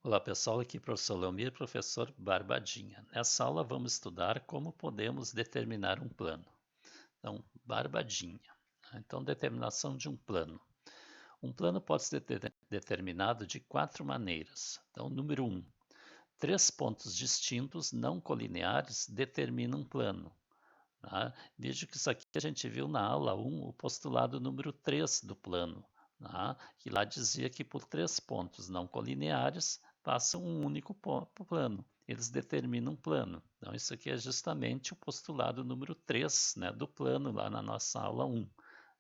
Olá pessoal, aqui é o professor Leomir, professor Barbadinha. Nessa aula vamos estudar como podemos determinar um plano. Então, Barbadinha. Então, determinação de um plano. Um plano pode ser determinado de 4 maneiras. Então, número 1. 3 pontos distintos não colineares determinam um plano. Tá? Veja que isso aqui a gente viu na aula 1, o postulado número 3 do plano, tá? Que lá dizia que por 3 pontos não colineares passa um único plano. Eles determinam um plano. Então, isso aqui é justamente o postulado número 3, né, do plano, lá na nossa aula 1.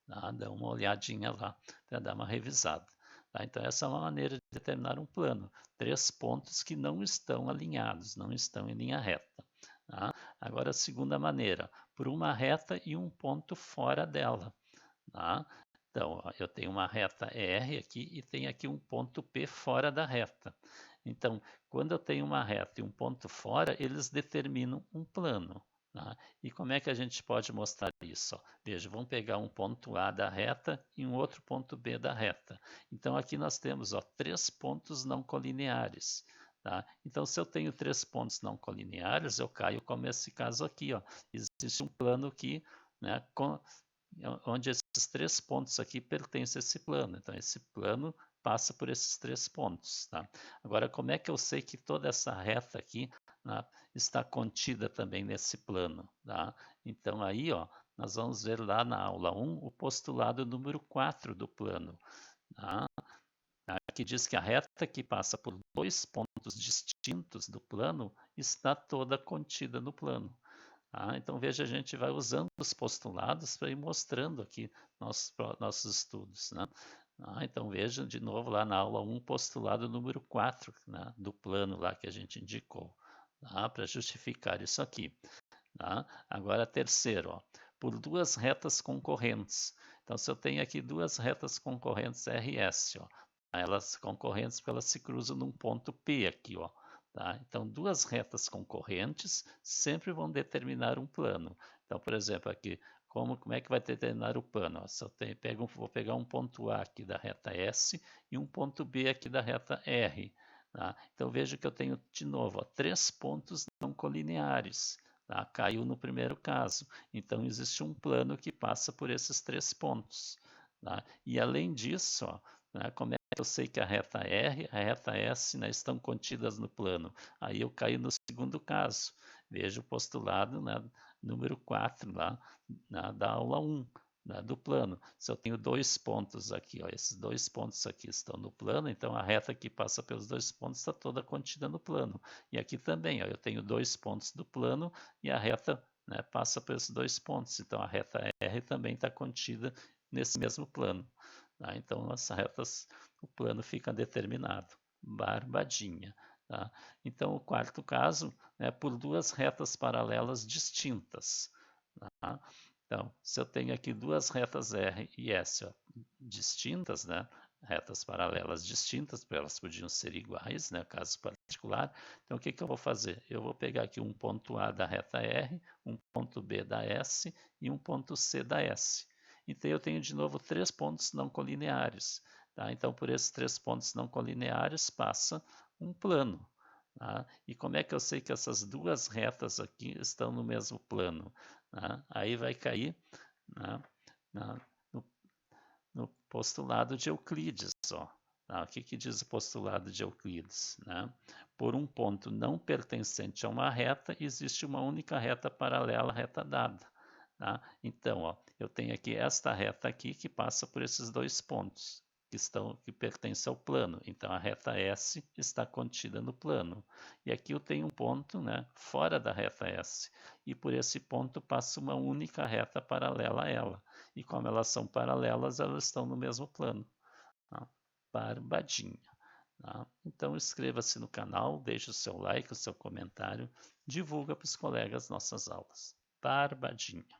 Tá? Dá uma olhadinha lá para dar uma revisada. Tá? Então, essa é uma maneira de determinar um plano. 3 pontos que não estão alinhados, não estão em linha reta. Tá? Agora, a segunda maneira, por uma reta e um ponto fora dela. Tá? Então, ó, eu tenho uma reta R aqui e tenho aqui um ponto P fora da reta. Então, quando eu tenho uma reta e um ponto fora, eles determinam um plano. Tá? E como é que a gente pode mostrar isso? Ó? Veja, vamos pegar um ponto A da reta e um outro ponto B da reta. Então, aqui nós temos 3 pontos não colineares. Tá? Então, se eu tenho 3 pontos não colineares, eu caio como esse caso aqui. Ó. Existe um plano aqui, né, onde esses 3 pontos aqui pertencem a esse plano. Então, esse plano passa por esses 3 pontos. Tá? Agora, como é que eu sei que toda essa reta aqui, né, está contida também nesse plano? Tá? Então, aí, ó, nós vamos ver lá na aula 1 o postulado número 4 do plano. Tá? Que diz que a reta que passa por 2 pontos distintos do plano está toda contida no plano. Então, veja, a gente vai usando os postulados para ir mostrando aqui nossos estudos. Né? Então, veja de novo lá na aula 1, postulado número 4, né, do plano lá que a gente indicou, para justificar isso aqui. Agora, terceiro, ó, por 2 retas concorrentes. Então, se eu tenho aqui 2 retas concorrentes RS, ó, elas concorrentes porque elas se cruzam num ponto P aqui, ó. Tá? Então, 2 retas concorrentes sempre vão determinar um plano. Então, por exemplo, aqui, como é que vai determinar o plano? Ó, se eu vou pegar um ponto A aqui da reta S e um ponto B aqui da reta R. Tá? Então, veja que eu tenho, de novo, 3 pontos não colineares. Tá? Caiu no primeiro caso. Então, existe um plano que passa por esses 3 pontos. Tá? E, além disso, ó, né, como é que eu sei que a reta R e a reta S, né, estão contidas no plano? Aí eu caio no segundo caso. Veja o postulado, né, número 4 lá, da aula 1. Né, do plano. Se eu tenho 2 pontos aqui, ó, esses 2 pontos aqui estão no plano, então a reta que passa pelos 2 pontos está toda contida no plano. E aqui também, ó, eu tenho 2 pontos do plano e a reta, né, passa por esses 2 pontos. Então a reta R também está contida nesse mesmo plano. Tá? Então, as retas, o plano fica determinado. Barbadinha. Tá? Então, o quarto caso, né, por 2 retas paralelas distintas. Tá? Então, se eu tenho aqui 2 retas R e S, ó, distintas, né, retas paralelas distintas, porque elas podiam ser iguais, né, caso particular. Então, o que eu vou fazer? Eu vou pegar aqui um ponto A da reta R, um ponto B da S e um ponto C da S. Então, eu tenho de novo 3 pontos não colineares. Tá? Então, por esses 3 pontos não colineares passa um plano. Tá? E como é que eu sei que essas 2 retas aqui estão no mesmo plano? Tá? Aí vai cair, né, no postulado de Euclides. Ó. Tá? O que diz o postulado de Euclides? Né? Por um ponto não pertencente a uma reta, existe uma única reta paralela à reta dada. Tá? Então, ó, eu tenho aqui esta reta aqui que passa por esses 2 pontos que pertencem ao plano. Então, a reta S está contida no plano. E aqui eu tenho um ponto, né, fora da reta S. E por esse ponto passa uma única reta paralela a ela. E como elas são paralelas, elas estão no mesmo plano. Tá? Barbadinha. Tá? Então, inscreva-se no canal, deixe o seu like, o seu comentário, divulga para os colegas nossas aulas. Barbadinha.